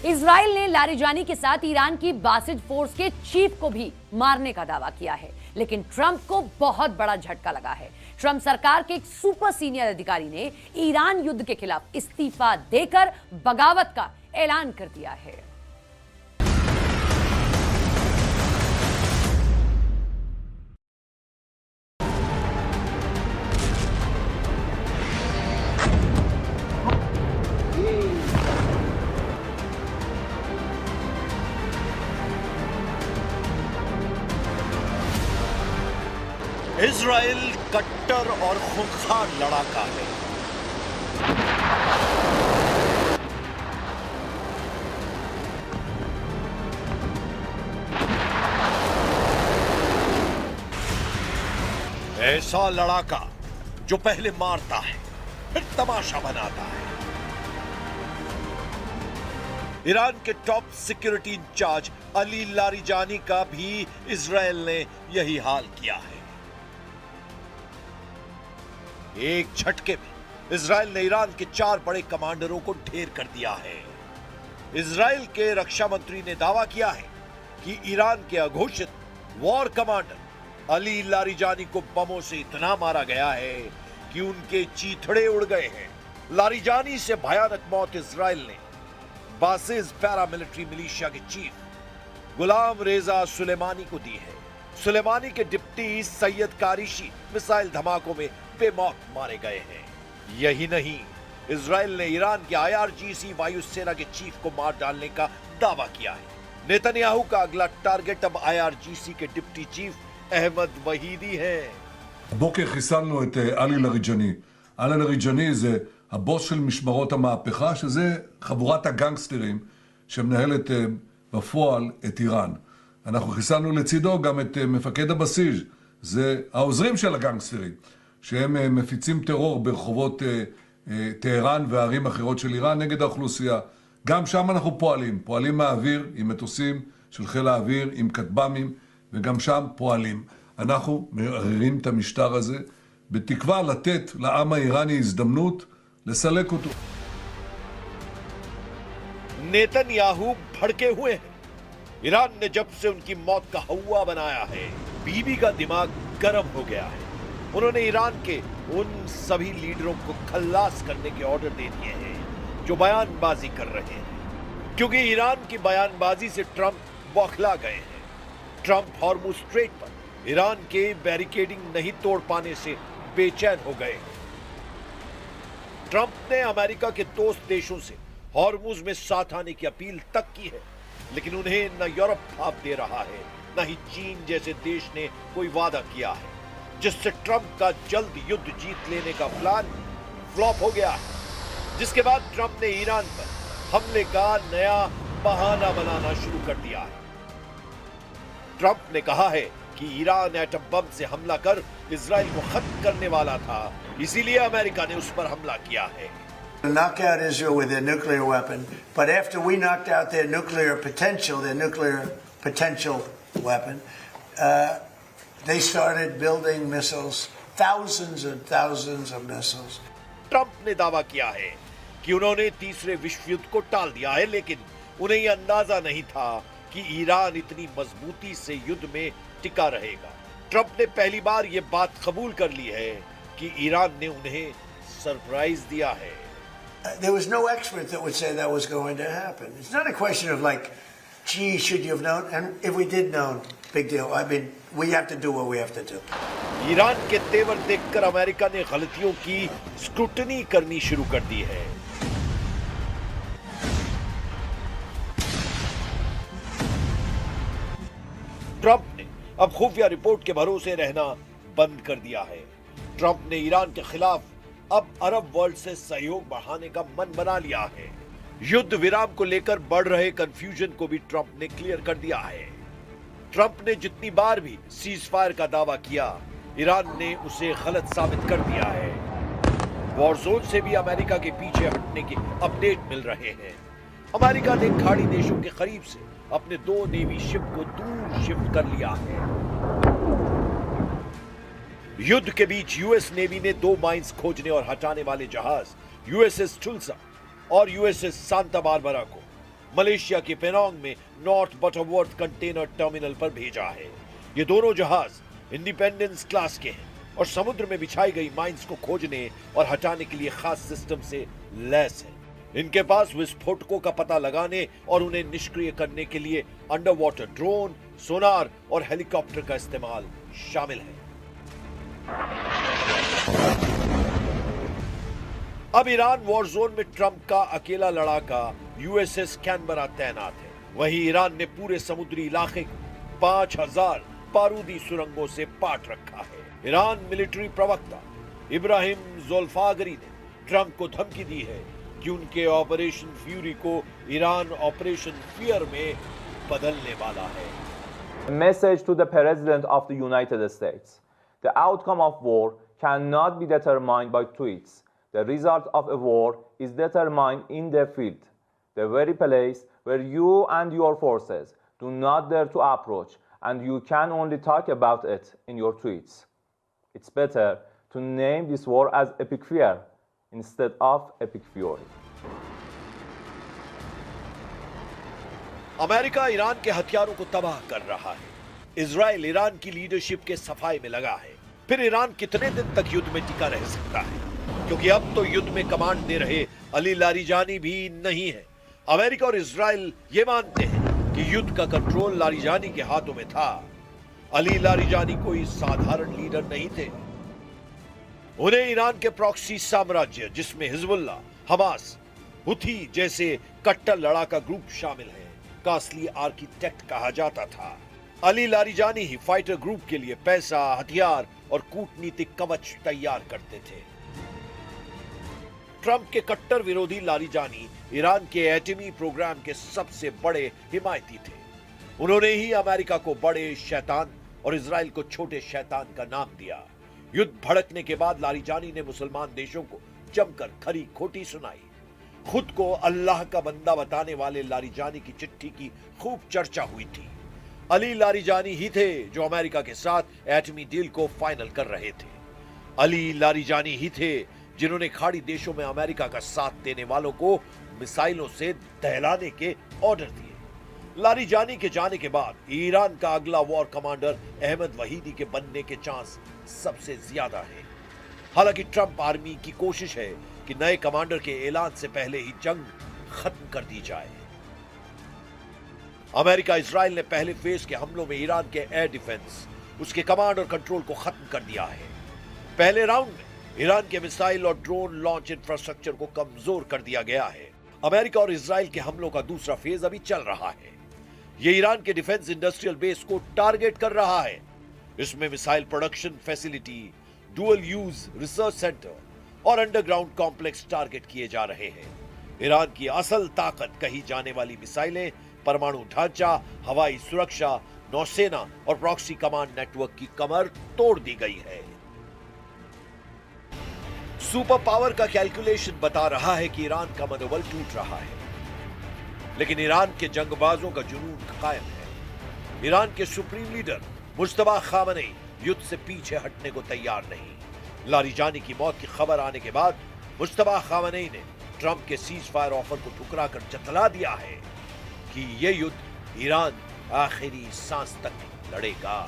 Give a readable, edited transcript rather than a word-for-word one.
Israel ने Larijani के साथ ईरान की बासिज फोर्स के चीफ को भी मारने का दावा किया है, लेकिन ट्रंप को बहुत बड़ा झटका लगा है। ट्रंप सरकार के एक सुपर सीनियर अधिकारी ने ईरान युद्ध के खिलाफ इस्तीफा देकर बगावत का ऐलान कर दिया है। इजराइल कट्टर और खूंखार लड़ाका है। ऐसा लड़ाका जो पहले मारता है फिर तमाशा बनाता है। ईरान के top security in charge Ali Larijani का भी इजराइल ने यही हाल किया है। एक झटके में इजराइल ने ईरान के 4 बड़े कमांडरों को ढेर कर दिया है। इजराइल के रक्षा मंत्री ने दावा किया है कि ईरान के अघोषित वॉर कमांडर अली लारिजानी को बमों से इतना मारा गया है कि उनके चीथड़े उड़ गए हैं। लारिजानी से भयानक मौत इजराइल ने बासिज पैरामिलिट्री मिलिशिया के चीफ गुलाम रेजा सुलेमानी को दी है। सुलेमानी के डिप्टी सैयद कारिशी मिसाइल धमाकों में बेमौत मारे गए हैं। यही नहीं, इजराइल ने ईरान के IRGC वायुसेना के चीफ को मार डालने का दावा किया है। नेतन्याहू का अगला टारगेट अब IRGC के डिप्टी चीफ अहमद वहीदी है। הבוקר חיסלנו את עלי לריג'ני. עלי לריג'ני זה הבוס של משמרות המהפכה, שזה חבורת הגנגסטרים שמנהלת בפועל את איראן. אנחנו חיסלנו לצידו גם את מפקד הבסיס, זה העוזרים של הגנגסטרים, שהם מפיצים טרור ברחובות טהרן וערים אחרות של איראן נגד האוכלוסייה. גם שם אנחנו פועלים מהאוויר עם מטוסים של חיל האוויר, עם כטב"מים, וגם שם פועלים. אנחנו מערערים את המשטר הזה בתקווה לתת לעם האיראני הזדמנות לסלק אותו. नेतन्याहू भड़के हुए हैं। ईरान ने जब से उनकी मौत का हवा बनाया है, बीबी का दिमाग गर्म हो गया है। उन्होंने ईरान के उन सभी लीडरों को खल्लास करने के ऑर्डर दे दिए हैं जो बयानबाजी कर रहे हैं, क्योंकि ईरान की बयानबाजी से ट्रंप बौखला गए हैं। ट्रंप हॉर्मुज स्ट्रेट पर ईरान के बैरिकेडिंग नहीं तोड़ पाने से बेचैन हो गए। ट्रंप ने अमेरिका के दोस्त देशों से हॉर्मुज में साथ आने की अपील तक की है, लेकिन उन्हें न यूरोप भाप दे रहा है, न ही चीन जैसे देश ने कोई वादा किया है, जिससे ट्रंप का जल्द युद्ध जीत लेने का प्लान फ्लॉप हो गया है। जिसके बाद ट्रंप ने ईरान पर हमले का नया बहाना बनाना शुरू कर दिया है। ट्रंप ने कहा है कि ईरान एटम बम से हमला कर इजराइल को खत्म करने वाला था, इसीलिए अमेरिका ने उस पर हमला किया है। Knock out Israel with their nuclear weapon, but after we knocked out their nuclear potential weapon, they started building missiles, thousands and thousands of missiles. Trump ने दावा किया है कि उन्होंने तीसरे विश्व युद्ध को टाल दिया है, लेकिन उन्हें यह अंदाजा नहीं था कि ईरान इतनी मजबूती से युद्ध में टिका रहेगा। ट्रंप ने पहली बार यह बात कबूल कर ली है कि ईरान ने उन्हें सरप्राइज दिया है। There was no expert that would say that was going to happen. It's not a question of like, gee, should you have known? And if we did know, big deal. I mean, we have to do what we have to do. Iran के तेवर देखकर America ने गलतियों की scrutiny करनी शुरू कर दी है। ट्रंप ने अब खुफिया रिपोर्ट के भरोसे रहना बंद कर दिया है। ट्रंप ने ईरान के खिलाफ अब अरब वर्ल्ड से सहयोग बढ़ाने का मन बना लिया है। युद्ध विराम को लेकर बढ़ रहे कंफ्यूजन को भी ट्रंप ने क्लियर कर दिया है। ट्रंप ने जितनी बार भी सीज फायर का दावा किया, ईरान ने उसे गलत साबित कर दिया है। वॉर जोन से भी अमेरिका के पीछे हटने के अपडेट मिल रहे हैं। अमेरिका ने खाड़ी देशों के करीब से अपने 2 नेवी शिप को दूर शिफ्ट कर लिया है। युद्ध के बीच यूएस नेवी ने 2 माइंस खोजने और हटाने वाले जहाज USS टुल्सा और USS सांता बारबरा को मलेशिया के पेनांग में नॉर्थ बटरवर्थ कंटेनर टर्मिनल पर भेजा है। ये दोनों जहाज इंडिपेंडेंस क्लास के हैं और समुद्र में बिछाई गई माइंस को खोजने और हटाने के लिए खास सिस्टम से लैस है। इनके पास विस्फोटकों का पता लगाने और उन्हें निष्क्रिय करने के लिए अंडर वाटर ड्रोन, सोनार और हेलीकॉप्टर का इस्तेमाल शामिल है। अब ईरान वॉर जोन में ट्रंप का अकेला लड़ाका यूएसएस कैनबरा तैनात है। वहीं ईरान ने पूरे समुद्री इलाके को 5000 बारूदी सुरंगों से पाट रखा है। ईरान मिलिट्री प्रवक्ता इब्राहिम जोल्फागरी ने ट्रंप को धमकी दी है कि उनके ऑपरेशन फ्यूरी को ईरान ऑपरेशन फियर में बदलने वाला है। A message to the President of the United States. The outcome of war cannot be determined by tweets. The result of a war is determined in the field, the very place where you and your forces do not dare to approach, and you can only talk about it in your tweets. It's better to name this war as epic fear instead of epic fury. America Iran के हथियारों को तबाह कर रहा है। Israel Iran की leadership के सफाई में लगा है। फिर ईरान कितने दिन तक युद्ध में टिका रह सकता है? क्योंकि अब तो युद्ध में कमांड दे रहे अली लारिजानी भी नहीं है। अमेरिका और इजराइल ये मानते हैं कि युद्ध का कंट्रोल लारिजानी के हाथों में था। अली लारिजानी कोई साधारण लीडर नहीं थे। उन्हें ईरान के प्रॉक्सी साम्राज्य, जिसमें हिजबुल्लाह, हमास, हुथी जैसे कट्टर लड़ाका ग्रुप शामिल है, का असली आर्किटेक्ट कहा जाता था। अली लारिजानी ही फाइटर ग्रुप के लिए पैसा, हथियार और कूटनीतिक कवच तैयार करते थे। ट्रंप के कट्टर विरोधी लारिजानी ईरान के एटमी प्रोग्राम के सबसे बड़े हिमायती थे। उन्होंने ही अमेरिका को बड़े शैतान और इजराइल को छोटे शैतान का नाम दिया। युद्ध भड़कने के बाद लारिजानी ने मुसलमान देशों को जमकर खरी खोटी सुनाई। खुद को अल्लाह का बंदा बताने वाले लारिजानी की चिट्ठी की खूब चर्चा हुई थी। अली लारिजानी ही थे जो अमेरिका के साथ एटमी डील को फाइनल कर रहे थे। अली लारिजानी ही थे जिन्होंने खाड़ी देशों में अमेरिका का साथ देने वालों को मिसाइलों से दहलाने के ऑर्डर दिए। लारिजानी के जाने के बाद ईरान का अगला वॉर कमांडर अहमद वहीदी के बनने के चांस सबसे ज्यादा है। हालांकि ट्रंप आर्मी की कोशिश है कि नए कमांडर के ऐलान से पहले ही जंग खत्म कर दी जाए। अमेरिका इजराइल ने पहले फेज के हमलों में ईरान के एयर डिफेंस, उसके कमांड और कंट्रोल को खत्म कर दिया है। पहले राउंड में ईरान के मिसाइल और ड्रोन लॉन्च इंफ्रास्ट्रक्चर को कमजोर कर दिया गया है। अमेरिका और इजराइल के हमलों का दूसरा फेज अभी चल रहा है। यह ईरान के डिफेंस इंडस्ट्रियल बेस को टारगेट कर रहा है। इसमें missile production facility, dual use research centre और अंडरग्राउंड कॉम्प्लेक्स टारगेट किए जा रहे हैं। ईरान की असल ताकत कही जाने वाली मिसाइलें, परमाणु ढांचा, हवाई सुरक्षा, नौसेना और प्रॉक्सी कमांड नेटवर्क की कमर तोड़ दी गई है। सुपर पावर का कैलकुलेशन बता रहा है कि ईरान का मनोबल टूट रहा है, लेकिन ईरान के जंगबाजों का जुनून कायम है। ईरान के सुप्रीम लीडर मुज्तबा खामनेई युद्ध से पीछे हटने को तैयार नहीं। लारिजानी की मौत की खबर आने के बाद मुज्तबा खामनेई ने ट्रंप के सीज फायर ऑफर को ठुकराकर जतला दिया है कि यह युद्ध ईरान आखिरी सांस तक लड़ेगा।